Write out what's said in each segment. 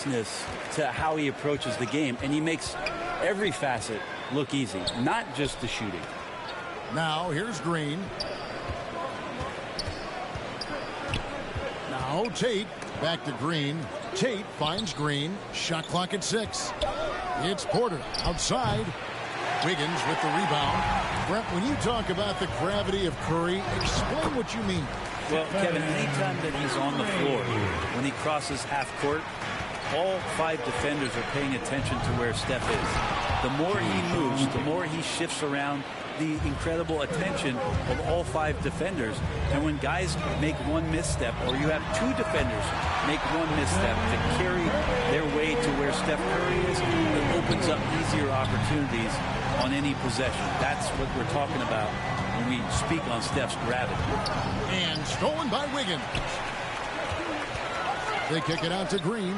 to how he approaches the game, and he makes every facet look easy, not just the shooting. Now here's Green. Now Tate back to Green. Tate finds Green. Shot clock at 6. It's Porter outside. Wiggins with the rebound. Brent, when you talk about the gravity of Curry, explain what you mean. Well, Kevin, anytime that he's on the floor, when he crosses half court, all 5 defenders are paying attention to where Steph is. The more he moves, the more he shifts around, the incredible attention of all 5 defenders. And when guys make one misstep, or you have 2 defenders make one misstep to carry their way to where Steph Curry is, it opens up easier opportunities on any possession. That's what we're talking about when we speak on Steph's gravity. And stolen by Wiggins. They kick it out to Green.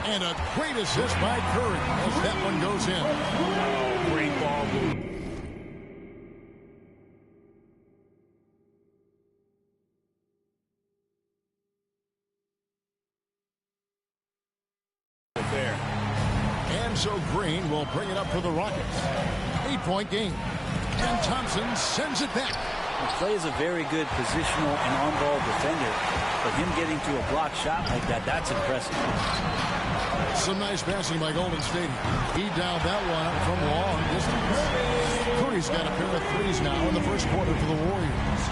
And a great assist by Curry as that one goes in. Oh, great ball move. There. And so Green will bring it up for the Rockets. 8-point game. And Thompson sends it back. He plays a very good positional and on-ball defender, but him getting to a block shot like that, that's impressive. Some nice passing by Golden State. He dialed that one up from long distance. Curry's got a pair of threes now in the first quarter for the Warriors.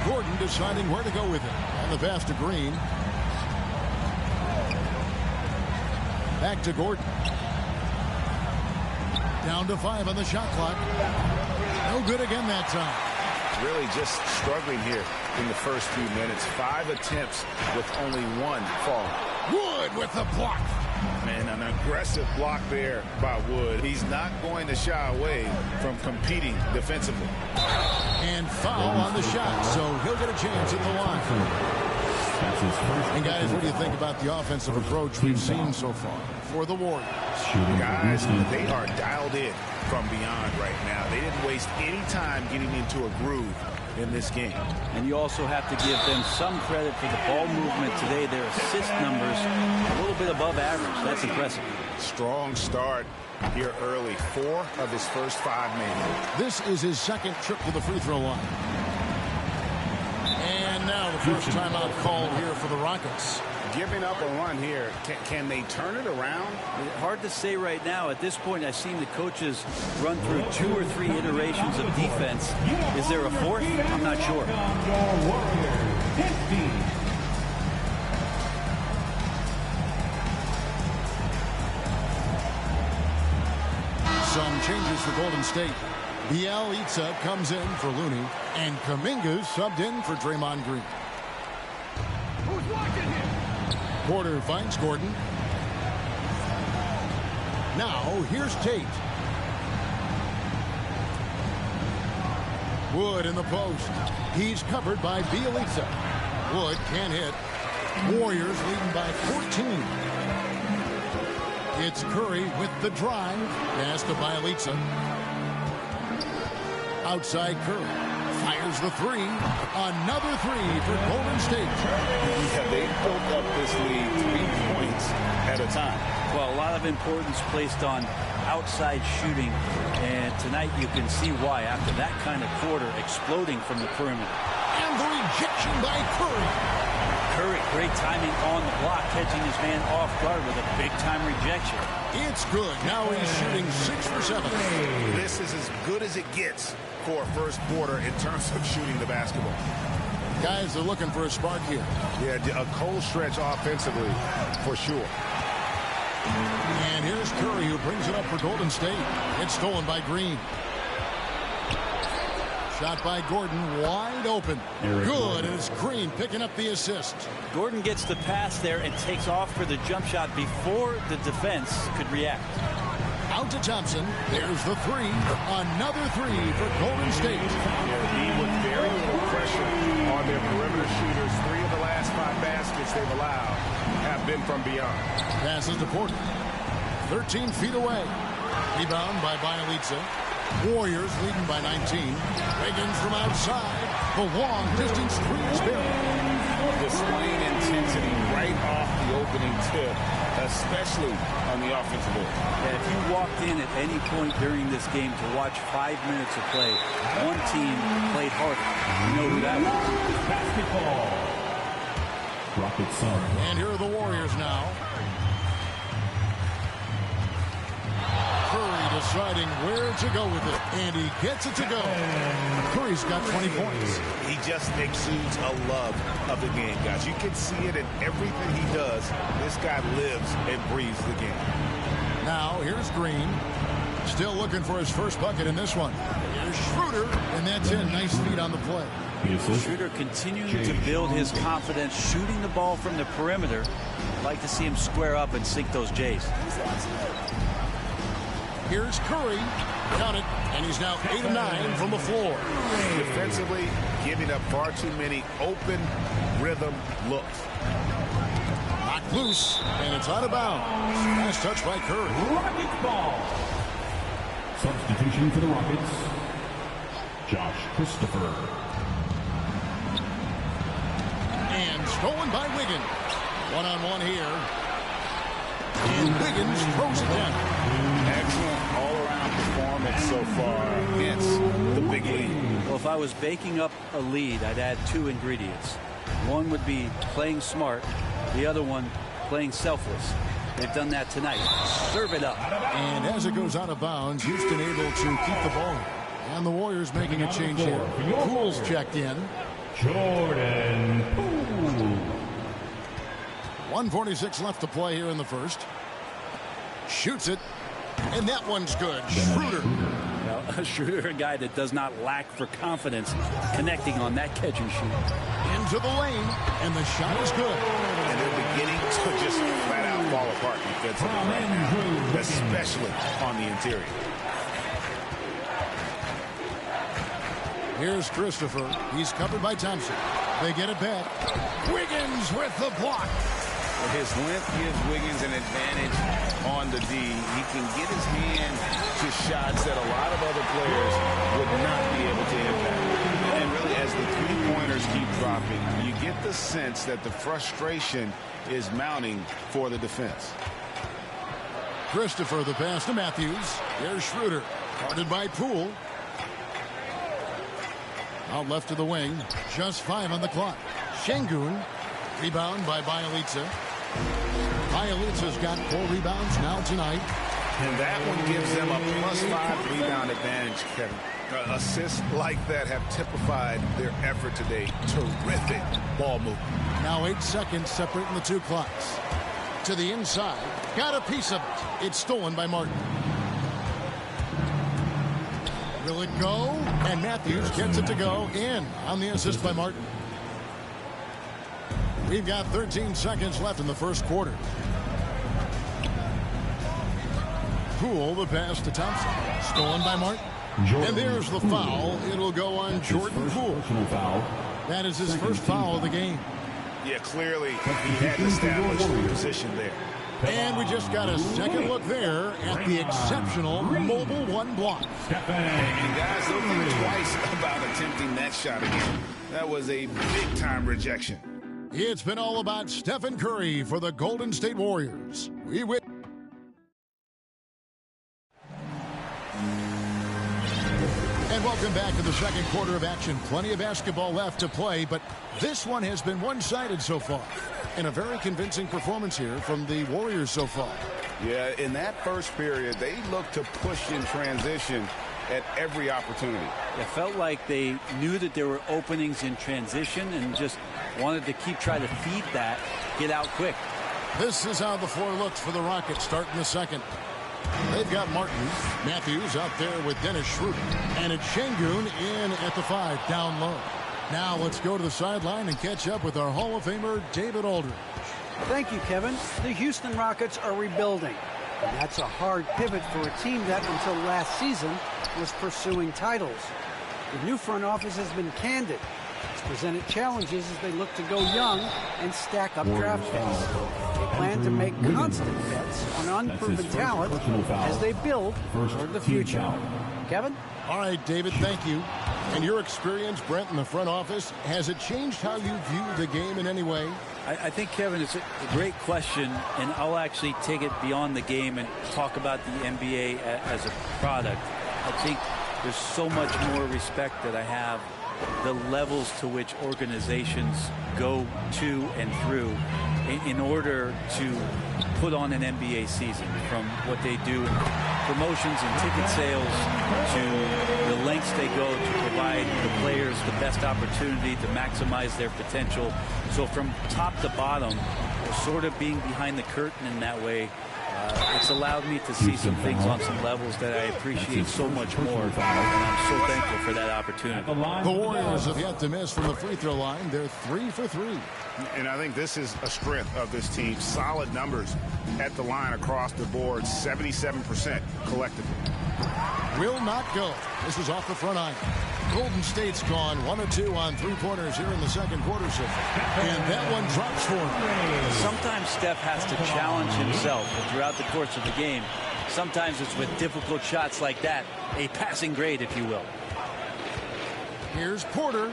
Gordon deciding where to go with it. And the pass to Green. Back to Gordon. Down to 5 on the shot clock. No good again that time. Really just struggling here in the first few minutes. 5 attempts with only 1 fall. Wood with the block. Man, an aggressive block there by Wood. He's not going to shy away from competing defensively. And foul on the shot, so he'll get a chance at the line. And guys, what do you think about the offensive approach we've seen so far for the Warriors? Guys, they are dialed in from beyond right now. They didn't waste any time getting into a groove in this game. And you also have to give them some credit for the ball movement today. Their assist numbers a little bit above average. That's impressive. Strong start here early. 4 of his first 5 made. This is his second trip to the free throw line. And now the first timeout called here for the Rockets. Giving up a run here. Can they turn it around? Hard to say right now. At this point, I've seen the coaches run through 2 or 3 iterations of defense. Is there a 4th? I'm not sure. Some changes for Golden State. Bielitsa comes in for Looney, and Kuminga's subbed in for Draymond Green. Who's watching him? Porter finds Gordon. Now here's Tate. Wood in the post. He's covered by Bielitsa. Wood can't hit. Warriors leading by 14. It's Curry with the drive. Pass to Bielitsa. Outside Curry. Fires the 3. Another 3 for Golden State. Yeah, they built up this lead 3 points at a time. Well, a lot of importance placed on outside shooting. And tonight you can see why after that kind of quarter exploding from the perimeter. And the rejection by Curry. Curry, great timing on the block, catching his man off guard with a big-time rejection. It's good. Now he's shooting 6 for 7. This is as good as it gets for a first quarter in terms of shooting the basketball. Guys, they're looking for a spark here. Yeah, a cold stretch offensively for sure. And here's Curry, who brings it up for Golden State. It's stolen by Green. Shot by Gordon, wide open. Good, and it's Green picking up the assist. Gordon gets the pass there and takes off for the jump shot before the defense could react. Out to Thompson. There's the 3. Another 3 for Golden State. Yeah, with very little pressure on their perimeter shooters. 3 of the last 5 baskets they've allowed have been from beyond. Passes to Porter. 13 feet away. Rebound by Bielitsa. Warriors leading by 19. Wiggins from outside. The long distance 3 is buried. displaying intensity right off the opening tip, especially on the offensive end. Yeah, if you walked in at any point during this game to watch 5 minutes of play, one team played harder. You know who that was. Basketball. Rocket Sun. And here are the Warriors now. Curry deciding where to go with it. And he gets it to go. Curry's got 20 points. He just exudes a love of the game, guys. You can see it in everything he does. This guy lives and breathes the game. Now, here's Green. Still looking for his first bucket in this one. Here's Schroeder, and that's it. Nice feed on the play. Schroeder continuing to build his confidence, shooting the ball from the perimeter. I'd like to see him square up and sink those J's. Here's Curry. Count it. And he's now 8 of 9 from the floor. Defensively, giving up far too many open rhythm looks. Knocked loose, and it's out of bounds. Nice touch by Curry. Rockets ball. Substitution for the Rockets. Josh Christopher. And stolen by Wiggins. One-on-one here. And Wiggins throws it down. Excellent all-around performance so far against the big lead. Well, if I was baking up a lead, I'd add 2 ingredients. One would be playing smart. The other one, playing selfless. They've done that tonight. Serve it up. And as it goes out of bounds, Houston able to keep the ball. And the Warriors making a change here. Poole's checked in. Jordan Poole. 1:46 left to play here in the first. Shoots it. And that one's good. Schroeder. Now, Schroeder, a guy that does not lack for confidence, connecting on that catch and shoot. Into the lane. And the shot is good. And they're beginning to just flat out fall apart defensively right now, especially on the interior. Here's Christopher. He's covered by Thompson. They get it back. Wiggins with the block. His length gives Wiggins an advantage on the D. He can get his hand to shots that a lot of other players would not be able to impact. And really, as the three-pointers keep dropping, you get the sense that the frustration is mounting for the defense. Christopher, the pass to Matthews. Here's Schroeder. Guarded by Poole. Out left to the wing. Just 5 on the clock. Şengün. Rebound by Bjelica. Bjelica's got 4 rebounds now tonight. And that one gives them a +5 rebound advantage, Kevin. Assists like that have typified their effort today. Terrific ball movement. Now 8 seconds separating the 2 clocks. To the inside. Got a piece of it. It's stolen by Martin. Will it go? And Matthews gets it to go in on the assist by Martin. We've got 13 seconds left in the first quarter. Poole, the pass to Thompson. Stolen by Martin. And there's the foul. It'll go on Jordan Poole. That is his first foul of the game. Yeah, clearly he had established the position there. And we just got a second look there at the exceptional mobile 1 block. And guys, don't think twice about attempting that shot again. That was a big-time rejection. It's been all about Stephen Curry for the Golden State Warriors. We win. And welcome back to the second quarter of action. Plenty of basketball left to play, but this one has been one-sided so far. And a very convincing performance here from the Warriors so far. Yeah, in that first period, they looked to push in transition at every opportunity. It felt like they knew that there were openings in transition and just wanted to keep trying to feed that, get out quick. This is how the floor looks for the Rockets starting the second. They've got Martin. Matthews out there with Dennis Schroeder. And it's Şengün in at the 5, down low. Now let's go to the sideline and catch up with our Hall of Famer, David Aldridge. Thank you, Kevin. The Houston Rockets are rebuilding. And that's a hard pivot for a team that, until last season, was pursuing titles. The new front office has been candid. It's presented challenges as they look to go young and stack up draft picks. They plan to make constant bets on unproven talent as they build for the future. Kevin? All right, David, thank you. And your experience, Brent, in the front office, has it changed how you view the game in any way? I think, Kevin, it's a great question, and I'll actually take it beyond the game and talk about the NBA as a product. I think there's so much more respect that I have, the levels to which organizations go to and through in order to put on an NBA season, from what they do in promotions and ticket sales to the lengths they go to provide the players the best opportunity to maximize their potential. So from top to bottom, sort of being behind the curtain in that way, it's allowed me to see some things on some levels that I appreciate so much more, and I'm so thankful for that opportunity. The Warriors have yet to miss from the free throw line. They're 3 for 3. And I think this is a strength of this team. Solid numbers at the line across the board, 77% collectively. Will not go. This is off the front iron. Golden State's gone 1 of 2 on three-pointers here in the second quarter. And that one drops for him. Sometimes Steph has to challenge himself throughout the course of the game. Sometimes it's with difficult shots like that, a passing grade, if you will. Here's Porter.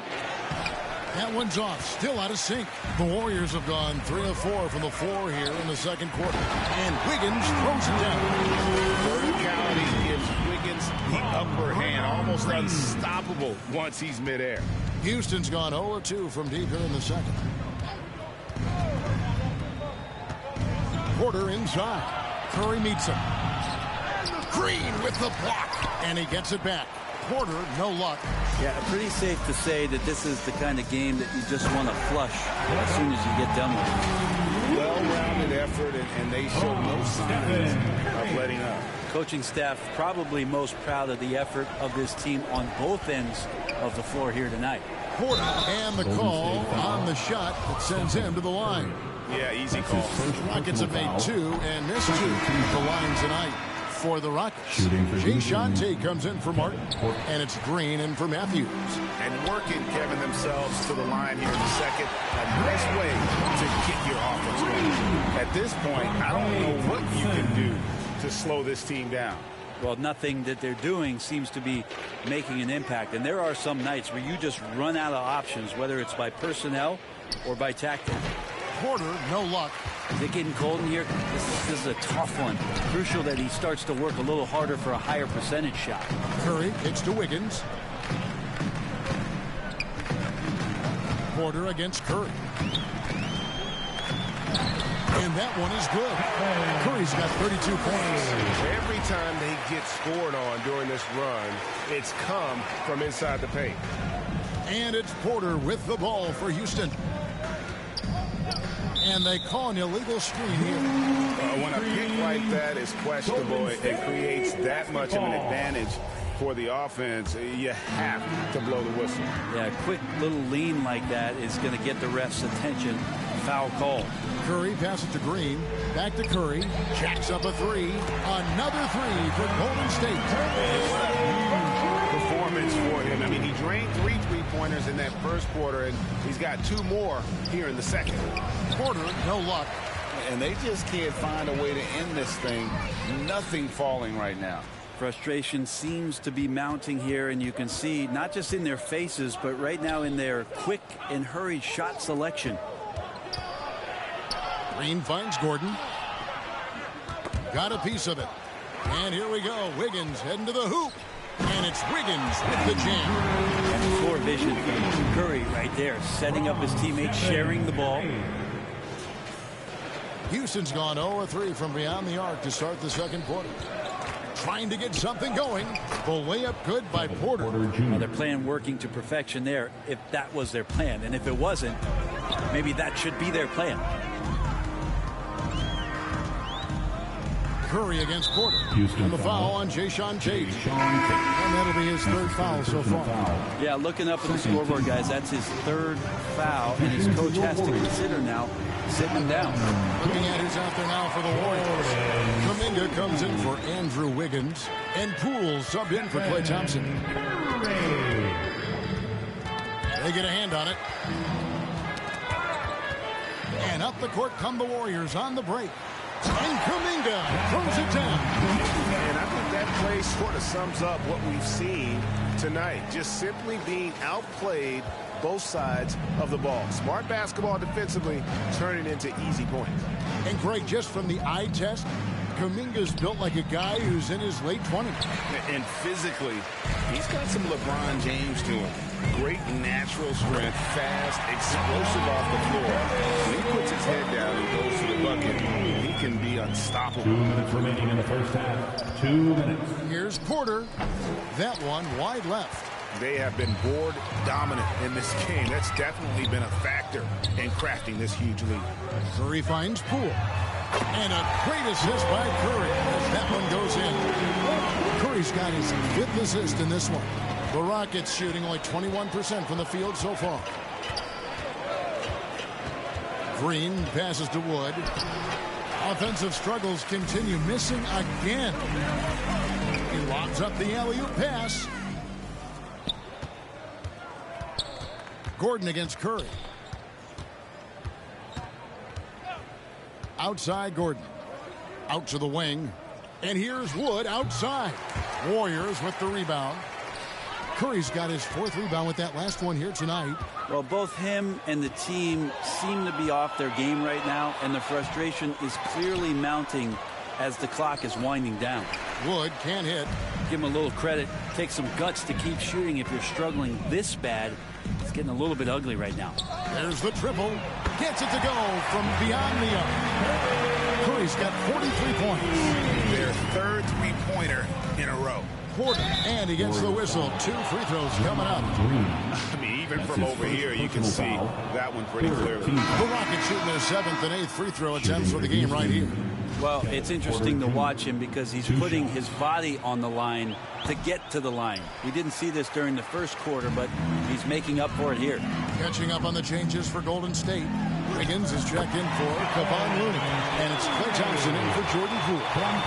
That one's off. Still out of sync. The Warriors have gone 3 of 4 from the floor here in the second quarter. And Wiggins throws it down. Verticality gives Wiggins the upper hand, almost unstoppable once he's midair. Houston's gone 0 of 2 from deep here in the second. Porter inside. Curry meets him. Green with the block. And he gets it back. Porter, no luck. Yeah, pretty safe to say that this is the kind of game that you just want to flush as soon as you get done with it. Well-rounded effort, and they show no signs of letting up. Coaching staff probably most proud of the effort of this team on both ends of the floor here tonight. Porter and the call on the shot that sends him to the line. Yeah, easy call. Rockets have made 2 and missed 2 from the line tonight. For the Rockets, Jay comes in for Martin, and it's Green in for Matthews. And working, Kevin, themselves to the line here in the second. A nice way to get your offense going. At this point, I don't know what you can do to slow this team down. Well, nothing that they're doing seems to be making an impact. And there are some nights where you just run out of options, whether it's by personnel or by tactic. Porter, no luck. Is it getting cold in here? This is a tough one. Crucial that he starts to work a little harder for a higher percentage shot. Curry kicks to Wiggins. Porter against Curry. And that one is good. Curry's got 32 points. Every time they get scored on during this run, it's come from inside the paint. And it's Porter with the ball for Houston. And they call an illegal screen here. When a pick like that is questionable, it creates that much of an advantage for the offense. You have to blow the whistle. Yeah, a quick little lean like that is going to get the ref's attention. Foul call. Curry passes to Green. Back to Curry. Jacks up a 3. Another 3 for Golden State. Performance for him. I mean, he drained 3 three-pointers in that first quarter, and he's got 2 more here in the second. Porter, no luck. And they just can't find a way to end this thing. Nothing falling right now. Frustration seems to be mounting here, and you can see not just in their faces, but right now in their quick and hurried shot selection. Green finds Gordon. Got a piece of it. And here we go. Wiggins heading to the hoop. And it's Wiggins with the jam. And floor vision from Curry right there, setting up his teammates, sharing the ball. Houston's gone 0 of 3 from beyond the arc to start the second quarter. Trying to get something going. The layup good by Porter. Well, they're playing working to perfection there, if that was their plan. And if it wasn't, maybe that should be their plan. Curry against Porter. And the foul on Jayshawn Tate. And that'll be his 3rd foul so far. Yeah, looking up at the scoreboard, guys, that's his 3rd foul. And his coach has to consider now sitting him down. Looking at who's out there now for the Warriors. Kuminga comes in for Andrew Wiggins. And Poole subbed in for Klay Thompson. They get a hand on it. And up the court come the Warriors on the break. And Kuminga throws it down. And I think that play sort of sums up what we've seen tonight. Just simply being outplayed both sides of the ball. Smart basketball defensively, turning into easy points. And Greg, just from the eye test, Kuminga's built like a guy who's in his late 20s. And physically, he's got some LeBron James to him. Great natural strength, fast, explosive off the floor. When he puts his head down and goes to the bucket, he can be unstoppable. 2 minutes remaining in the first half. 2 minutes. Here's Porter. That one wide left. They have been board dominant in this game. That's definitely been a factor in crafting this huge lead. Curry finds Poole. And a great assist by Curry as that one goes in. Curry's got his 5th assist in this one. The Rockets shooting only 21% from the field so far. Green passes to Wood. Offensive struggles continue, missing again. He lobs up the alley-oop pass. Gordon against Curry. Outside Gordon. Out to the wing. And here's Wood outside. Warriors with the rebound. Curry's got his 4th rebound with that last one here tonight. Well, both him and the team seem to be off their game right now, and the frustration is clearly mounting as the clock is winding down. Wood can't hit. Give him a little credit. Take some guts to keep shooting if you're struggling this bad. It's getting a little bit ugly right now. There's the triple. Gets it to go from beyond the arc. Curry's got 43 points. Their 3rd three-pointer in a row. Porter, and he gets the whistle. 2 free throws coming up. I mean, even from over here, you can see that one pretty clearly. The Rockets shooting their 7th and 8th free throw attempts for the game right here. Well, it's interesting to watch him because he's putting his body on the line to get to the line. We didn't see this during the first quarter, but he's making up for it here. Catching up on the changes for Golden State. Wiggins is checked in for Kevon Looney. And it's Klay Thompson in for Jordan Poole.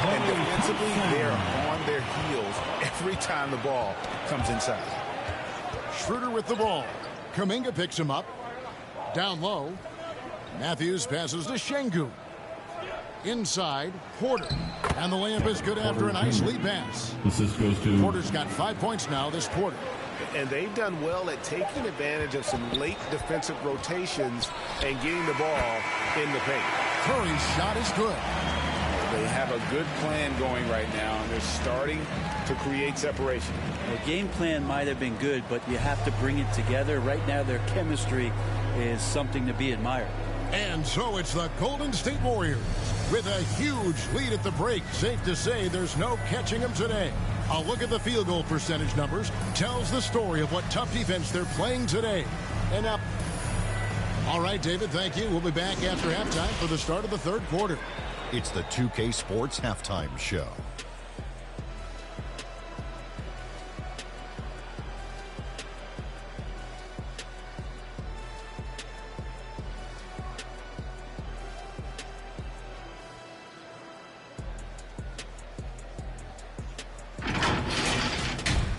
And defensively, they're on their heels every time the ball comes inside. Schroeder with the ball. Kuminga picks him up. Down low. Matthews passes to Şengün. Inside, Porter. And the layup is good after a nice lead pass. Assist goes to Porter's got 5 points now, this quarter. And they've done well at taking advantage of some late defensive rotations and getting the ball in the paint. Curry's shot is good. They have a good plan going right now, and they're starting to create separation. The game plan might have been good, but you have to bring it together. Right now, their chemistry is something to be admired. And so it's the Golden State Warriors with a huge lead at the break. Safe to say there's no catching them today. A look at the field goal percentage numbers tells the story of what tough defense they're playing today. And up. All right, David, thank you. We'll be back after halftime for the start of the 3rd quarter. It's the 2K Sports Halftime Show.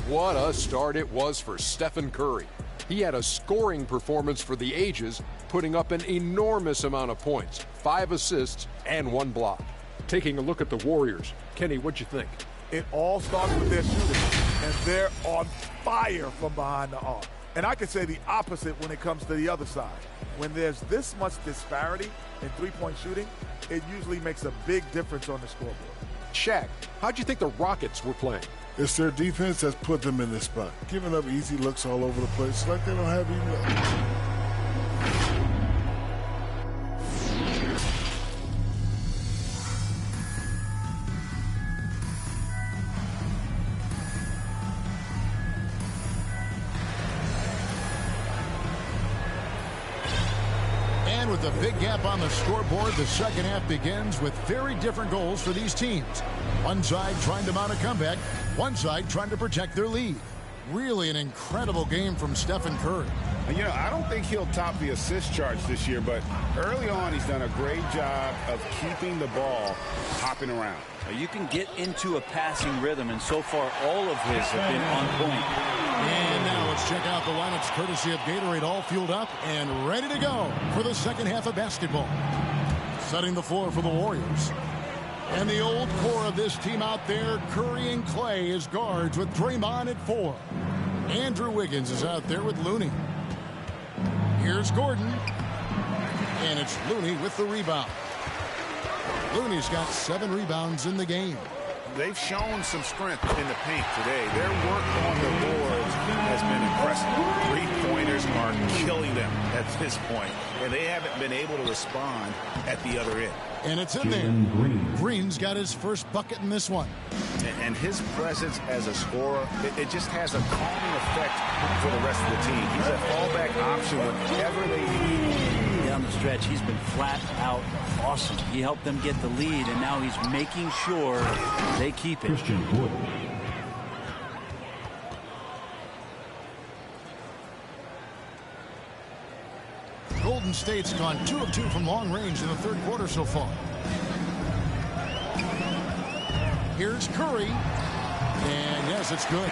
What a start it was for Stephen Curry. He had a scoring performance for the ages, putting up an enormous amount of points, 5 assists and 1 block. Taking a look at the Warriors, Kenny, what'd you think? It all starts with their shooting, and they're on fire from behind the arc. And I could say the opposite when it comes to the other side. When there's this much disparity in three-point shooting, it usually makes a big difference on the scoreboard. Shaq, how'd you think the Rockets were playing? It's their defense that's put them in this spot. Giving up easy looks all over the place like they don't have any looks. And with a big gap on the scoreboard, the second half begins with very different goals for these teams. One side trying to mount a comeback, one side trying to protect their lead. Really an incredible game from Stephen Curry. You know, I don't think he'll top the assist charge this year, but early on he's done a great job of keeping the ball hopping around. You can get into a passing rhythm, and so far all of his have been on point. And now let's check out the lineups courtesy of Gatorade, all fueled up and ready to go for the second half of basketball. Setting the floor for the Warriors. And the old core of this team out there, Curry and Clay as guards with Draymond at 4. Andrew Wiggins is out there with Looney. Here's Gordon. And it's Looney with the rebound. Looney's got 7 rebounds in the game. They've shown some strength in the paint today. Their work on the boards has been impressive. 3-pointers are killing them at this point, and they haven't been able to respond at the other end. And it's in there. Green's got his first bucket in this one. And his presence as a scorer, it just has a calming effect for the rest of the team. He's a fallback option whenever they need. Down the stretch, he's been flat out awesome. He helped them get the lead, and now he's making sure they keep it. Christian Wood. Golden State's gone 2 of 2 from long range in the third quarter so far. Here's Curry. And yes, it's good.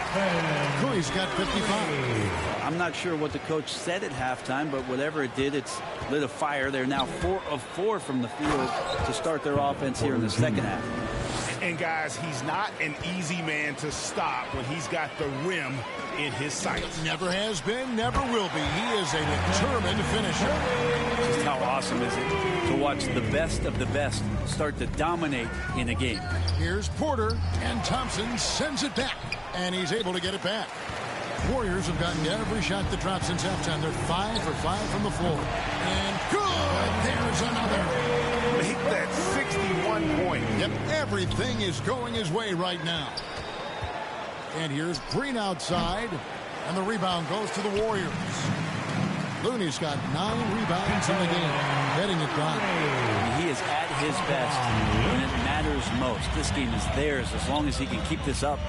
Curry's got 55. I'm not sure what the coach said at halftime, but whatever it did, it's lit a fire. They're now 4 of 4 from the field to start their offense here in the second half. And guys, he's not an easy man to stop when he's got the rim in his sights. Never has been, never will be. He is a determined finisher. Just how awesome is it to watch the best of the best start to dominate in a game. Here's Porter, and Thompson sends it back, and he's able to get it back. Warriors have gotten every shot that dropped since halftime. They're 5 for 5 from the floor. And good! There's another. Make that 61 point. Yep, everything is going his way right now. And here's Green outside, and the rebound goes to the Warriors. Looney's got 9 rebounds in the game, getting it done. He is at his best when it matters most. This game is theirs as long as he can keep this up.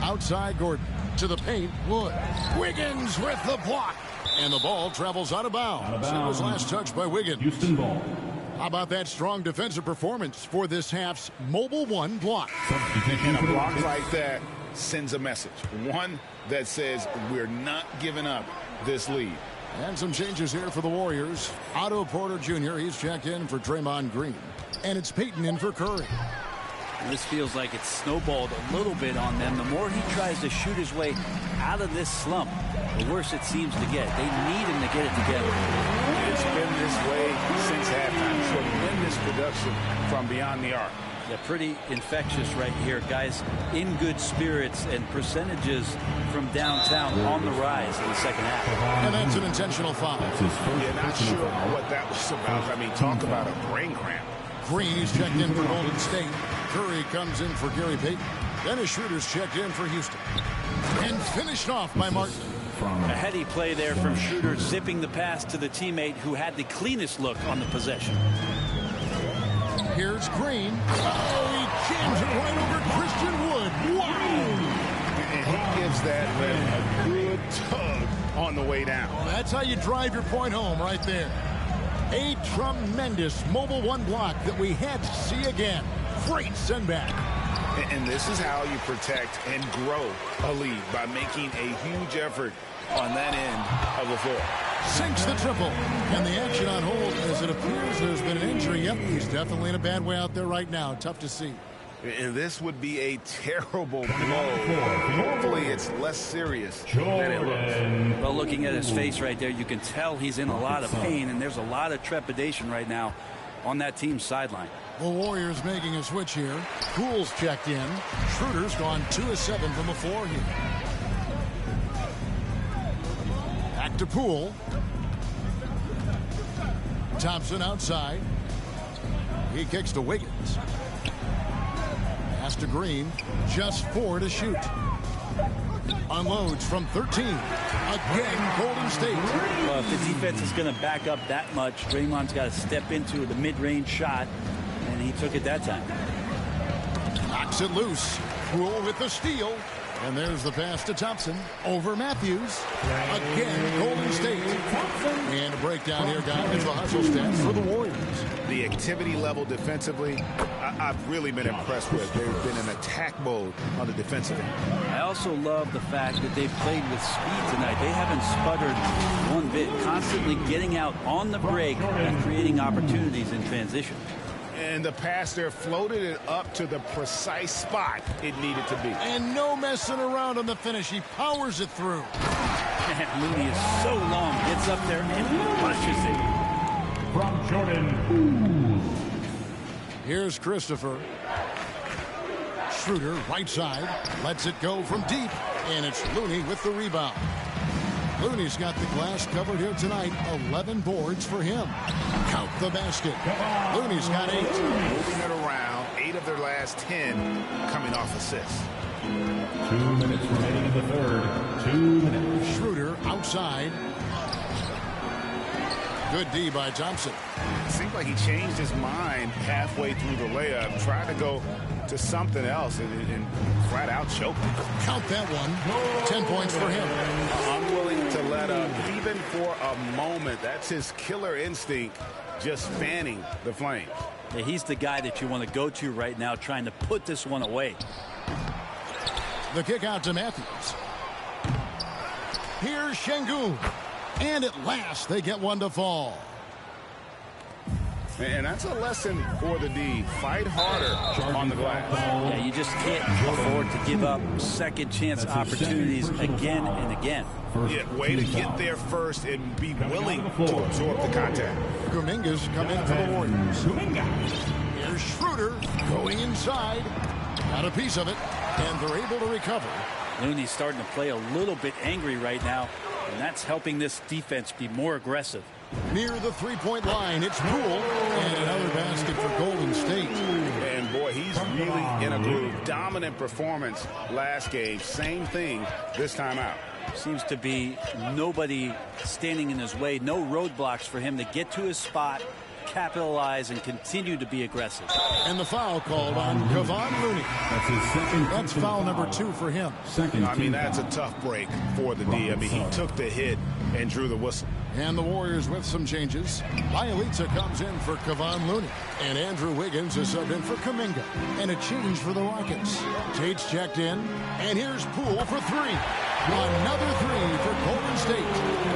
Outside Gordon to the paint. Wood. Wiggins with the block. And the ball travels out of bounds. It was last touched by Wiggins. Houston ball. How about that strong defensive performance for this half's Mobile 1 block? And a block like that sends a message. One that says we're not giving up this lead. And some changes here for the Warriors. Otto Porter Jr., he's checked in for Draymond Green. And it's Payton in for Curry. This feels like it's snowballed a little bit on them. The more he tries to shoot his way out of this slump, the worse it seems to get. They need him to get it together. It's been this way since halftime. Tremendous production from beyond the arc. Yeah, pretty infectious right here, guys. In good spirits and percentages from downtown on the rise in the second half. And that's an intentional foul. Yeah, not sure what that was about. I mean, talk about a brain cramp. Green is checked in for Golden State. Curry comes in for Gary Payton. Dennis Schroeder's checked in for Houston. And finished off by Martin. A heady play there from Schroeder, zipping the pass to the teammate who had the cleanest look on the possession. Here's Green. Oh, he jams it right over Christian Wood. Wow! And he gives that rim a good tug on the way down. Well, that's how you drive your point home right there. A tremendous Mobile 1 block that we had to see again. Great send back. And this is how you protect and grow a lead, by making a huge effort on that end of the floor. Sinks the triple. And the action on hold as it appears there's been an injury. Yep, he's definitely in a bad way out there right now. Tough to see. And this would be a terrible blow. Hopefully it's less serious than it looks. Well, looking at his face right there, you can tell he's in a lot of pain, and there's a lot of trepidation right now on that team's sideline. The Warriors making a switch here. Poole's checked in. Schroeder's gone 2 of 7 from the floor here. Back to Poole. Thompson outside. He kicks to Wiggins. Pass to Green. Just 4 to shoot. Unloads from 13. Again, Golden State. Well, if the defense is going to back up that much, Draymond's got to step into the mid-range shot, and he took it that time. Knocks it loose. Poole with the steal. And there's the pass to Thompson. Over Matthews. Again, Golden State. And The breakdown here, guys. The hustle stats for the Warriors. The activity level defensively, I've really been impressed with. They've been in attack mode on the defensive end. I also love the fact that they've played with speed tonight. They haven't sputtered one bit, constantly getting out on the break and creating opportunities in transition. And the pass there floated it up to the precise spot it needed to be. And no messing around on the finish. He powers it through. And Looney is so long, gets up there and crushes it. From Jordan. Here's Christopher. Schroeder, right side, lets it go from deep, and it's Looney with the rebound. Looney's got the glass covered here tonight. 11 boards for him. Count the basket. Looney's got 8. Moving it around, 8 of their last 10 coming off assists. 2 minutes remaining in the third. 2 minutes. Schroeder outside. Good D by Thompson. It seemed like he changed his mind halfway through the layup, tried to go to something else and flat out choked it. Count that one. 10 points for him. Unwilling to let up even for a moment. That's his killer instinct, just fanning the flames. Yeah, he's the guy that you want to go to right now, trying to put this one away. The kick out to Matthews. Here's Şengün. And at last, they get one to fall. And that's a lesson for the D. Fight harder on the glass. Yeah, you just can't afford to give up second chance opportunities again and again. Yeah, way to get there first and be willing to absorb the contact. Kuminga's come in for the Warriors. Here's Schroeder going inside. Got a piece of it, and they're able to recover. Looney's starting to play a little bit angry right now, and that's helping this defense be more aggressive. Near the three-point line, it's Poole, and another basket for Golden State. And boy, he's really in a groove. Dominant performance last game. Same thing this time out. Seems to be nobody standing in his way, no roadblocks for him to get to his spot, capitalize, and continue to be aggressive. And the foul called on Kevon Looney. That's his second. That's foul number 2 for him. I mean, that's a tough break for the D. I mean, he took the hit and drew the whistle. And the Warriors with some changes. Bielitsa comes in for Kevon Looney. And Andrew Wiggins is subbed in for Kuminga. And a change for the Rockets. Tate's checked in. And here's Poole for 3. Another 3 for Golden State.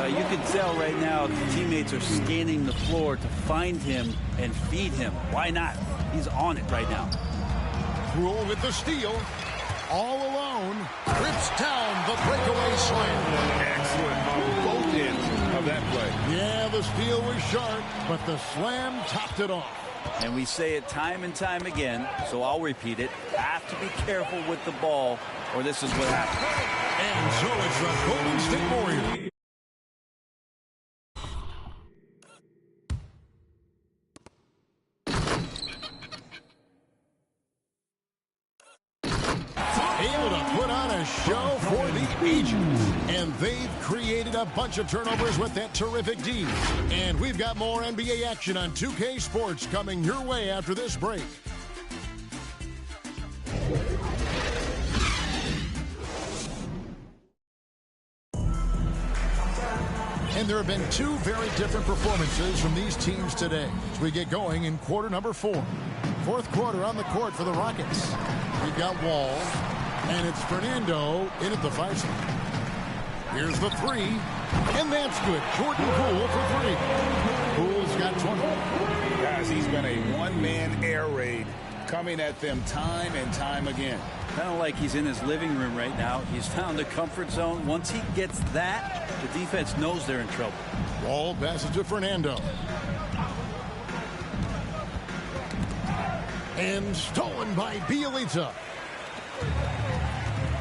You can tell right now the teammates are scanning the floor to find him and feed him. Why not? He's on it right now. Poole with the steal. All alone. Rips down the breakaway slam. Excellent on both ends of that play. Yeah, the steal was sharp, but the slam topped it off. And we say it time and time again, so I'll repeat it. Have to be careful with the ball, or this is what happens. And so it's the Golden State Warriors. Able to put on a show for the ages. And they've created a bunch of turnovers with that terrific D. And we've got more NBA action on 2K Sports coming your way after this break. And there have been 2 very different performances from these teams today as we get going in quarter number 4. Fourth quarter on the court for the Rockets. We've got Wall, and it's Fernando in at the 5 spot. Here's the 3, and that's good. Jordan Poole for 3. Poole's got 20. Guys, he's been a one-man air raid coming at them time and time again. Kind of like he's in his living room right now. He's found a comfort zone. Once he gets that, the defense knows they're in trouble. Wall passes to Fernando. And stolen by Bielitsa.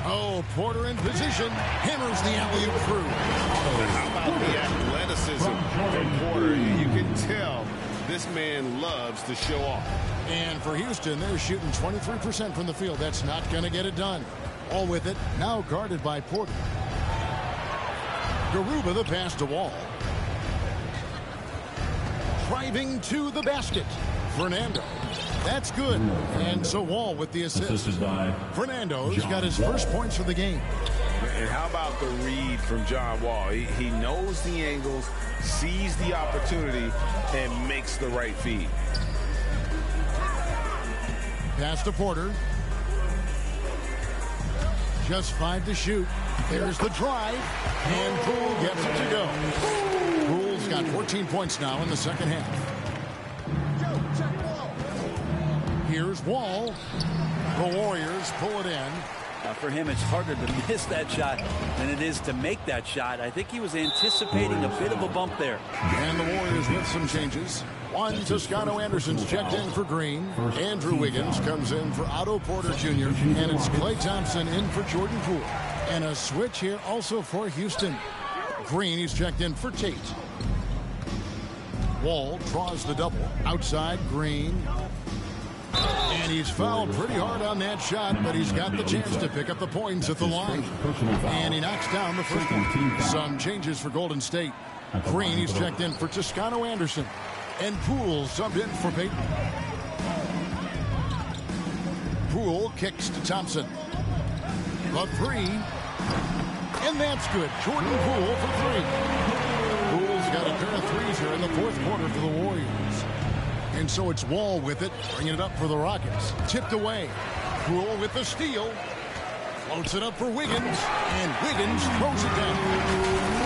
Oh, Porter in position. Hammers the alley-oop through. How about the athleticism from Porter? You can tell this man loves to show off. And for Houston, they're shooting 23% from the field. That's not going to get it done. All with it, now guarded by Porter. Garuba the pass to Wall. Driving to the basket. Fernando. That's good. And so Wall with the assist. Fernando's got his first points for the game. And how about the read from John Wall? He knows the angles sees the opportunity and makes the right feed. Pass to Porter. Just 5 to shoot. There's the drive. And Poole gets it to go. Poole's got 14 points now in the second half. Here's Wall. The Warriors pull it in. For him, it's harder to miss that shot than it is to make that shot. I think he was anticipating a bit of a bump there. And the Warriors with some changes. One, Toscano Anderson's checked in for Green. Andrew Wiggins comes in for Otto Porter Jr. And it's Klay Thompson in for Jordan Poole. And a switch here also for Houston. Green, he's checked in for Tate. Wall draws the double. Outside, Green. And he's fouled pretty hard on that shot, but he's got the chance to pick up the points at the line. And he knocks down the first one. Some changes for Golden State. Green, he's checked in for Toscano Anderson. And Poole subbed in for Payton. Poole kicks to Thompson. The three. And that's good. Jordan Poole for three. Poole's got a pair of threes here in the fourth quarter for the Warriors. And so it's Wall with it, bringing it up for the Rockets. Tipped away. Poole with the steal. Floats it up for Wiggins. And Wiggins throws it down.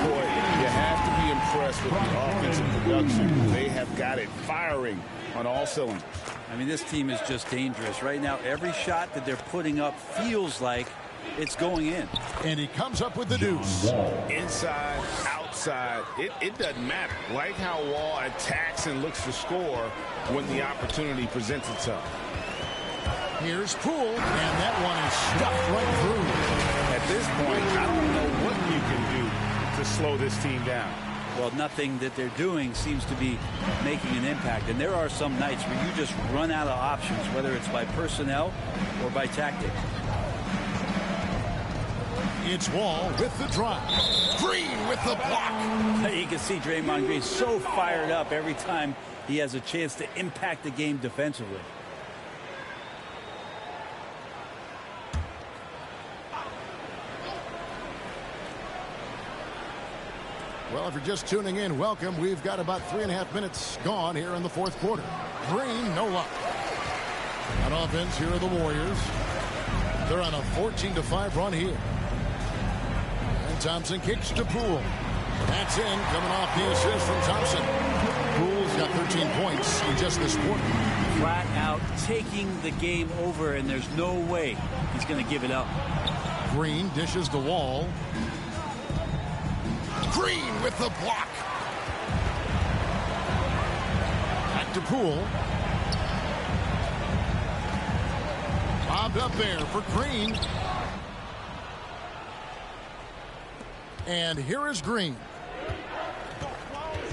Boy, you have to be impressed with the offensive production. They have got it firing on all cylinders. I mean, this team is just dangerous. Right now, every shot that they're putting up feels like it's going in. And he comes up with the deuce. Inside, outside, it doesn't matter. Like how Wall attacks and looks to score when the opportunity presents itself. Here's Poole, and that one is stuffed right through. At this point, I don't know what you can do to slow this team down. Well, nothing that they're doing seems to be making an impact. And there are some nights where you just run out of options, whether it's by personnel or by tactics. It's Wall with the drive. Green with the block. You can see Draymond Green so fired up every time he has a chance to impact the game defensively. Well, if you're just tuning in, welcome. We've got about 3.5 minutes gone here in the fourth quarter. Green, no luck. On offense, here are the Warriors. They're on a 14-5 run here. And Thompson kicks to Poole. That's in, coming off the assist from Thompson. Poole's got 13 points in just this quarter. Flat out taking the game over, and there's no way he's going to give it up. Green dishes the Wall. Green with the block. Back to Poole. Bobbed up there for Green. And here is Green.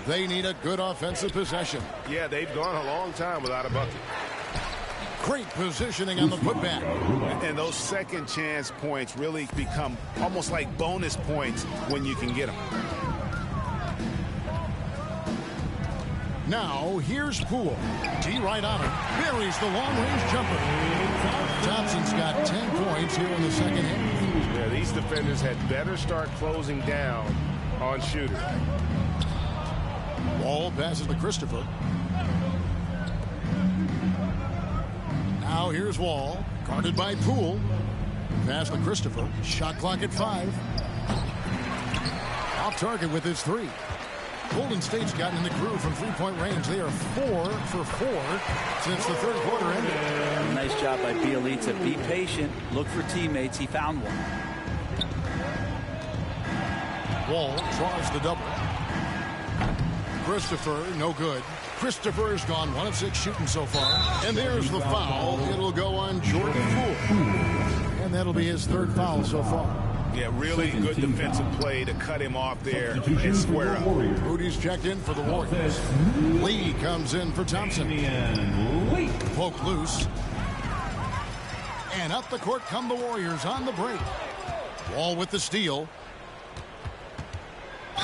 They need a good offensive possession. Yeah, they've gone a long time without a bucket. Great positioning on the putback. And those second chance points really become almost like bonus points when you can get them. Now, here's Poole. D right on him. Buries the long-range jumper. Thompson's got 10 points here in the second half. Yeah, these defenders had better start closing down on shooters. Wall passes to Christopher. Now here's Wall. Guarded by Poole. Pass to Christopher. Shot clock at 5. Off target with his 3. Golden State's gotten in the groove from three-point range. They are 4 for 4 since the third quarter ended. Nice job by Bielitsa. Be patient. Look for teammates. He found one. Wall draws the double. Christopher, no good. Christopher's gone 1 of 6 shooting so far. And there's the foul. It'll go on Jordan Poole. And that'll be his 3rd foul so far. Yeah, really good defensive play to cut him off there and square up. Rudy's checked in for the Warriors. Lee comes in for Thompson. Poke loose. And up the court come the Warriors on the break. Wall with the steal.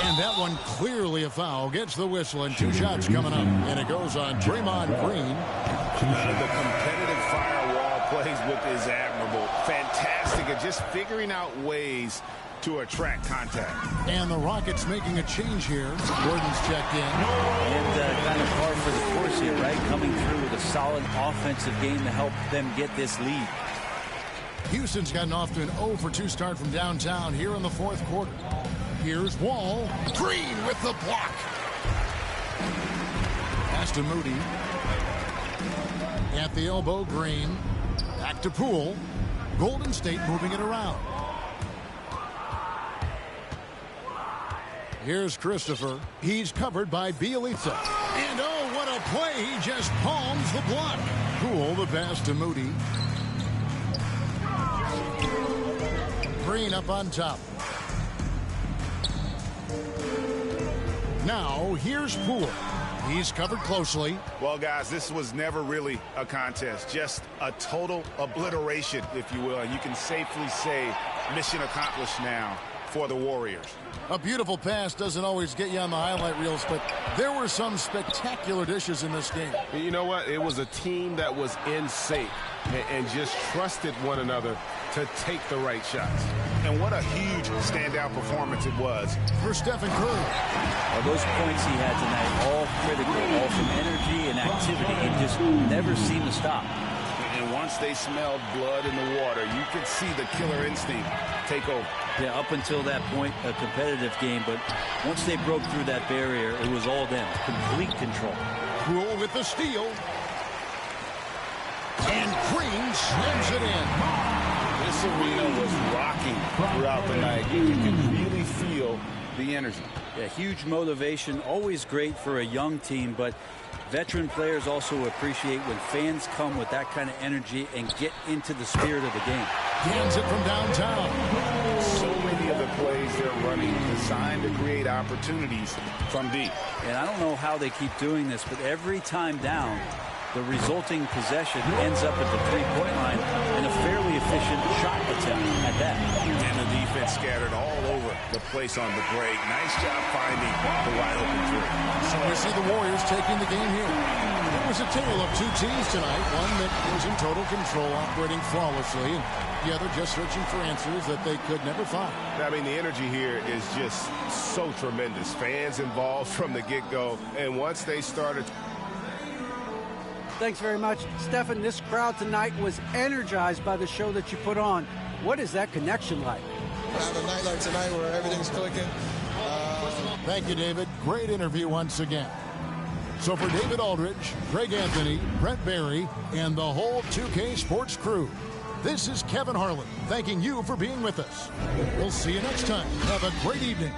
And that one clearly a foul. Gets the whistle and 2 shots coming up. And it goes on Draymond Green. The competitive firewall plays with is admirable. Fantastic at just figuring out ways to attract contact. And the Rockets making a change here. Gordon's checked in. And kind of par for the course here, right? Coming through with a solid offensive game to help them get this lead. Houston's gotten off to an 0-for-2 start from downtown here in the fourth quarter. Here's Wall. Green with the block. Pass to Moody. At the elbow, Green. Back to Poole. Golden State moving it around. Here's Christopher. He's covered by Bielitsa. And oh, what a play. He just palms the block. Poole, the pass to Moody. Green up on top. Now, here's Poole. He's covered closely. Well, guys, this was never really a contest. Just a total obliteration, if you will. And you can safely say mission accomplished now for the Warriors. A beautiful pass doesn't always get you on the highlight reels, but there were some spectacular dishes in this game. You know what? It was a team that was in sync and just trusted one another to take the right shots. And what a huge standout performance it was for Stephen Curry. Well, those points he had tonight, all critical, all from energy and activity. He just never seemed to stop. And once they smelled blood in the water, you could see the killer instinct take over. Yeah, up until that point, a competitive game, but once they broke through that barrier, it was all them. Complete control. Poole with the steal. And Green slams it in. This arena was rocking throughout the night. You could really feel the energy. Yeah, huge motivation, always great for a young team, but veteran players also appreciate when fans come with that kind of energy and get into the spirit of the game. Hands it from downtown. So many of the plays they're running designed to create opportunities from deep. And I don't know how they keep doing this, but every time down, the resulting possession ends up at the three-point line and a fairly efficient shot attempt at that. And the defense scattered all over the place on the break. Nice job finding the wide open three. So we see the Warriors taking the game here. It was a tale of two teams tonight. One that was in total control, operating flawlessly, and the other just searching for answers that they could never find. I mean, the energy here is just so tremendous. Fans involved from the get-go, and once they started... Thanks very much, Stephen. This crowd tonight was energized by the show that you put on. What is that connection like? On a night like tonight where everything's clicking. Thank you, David. Great interview once again. So for David Aldridge, Greg Anthony, Brent Barry, and the whole 2K Sports crew, this is Kevin Harlan thanking you for being with us. We'll see you next time. Have a great evening.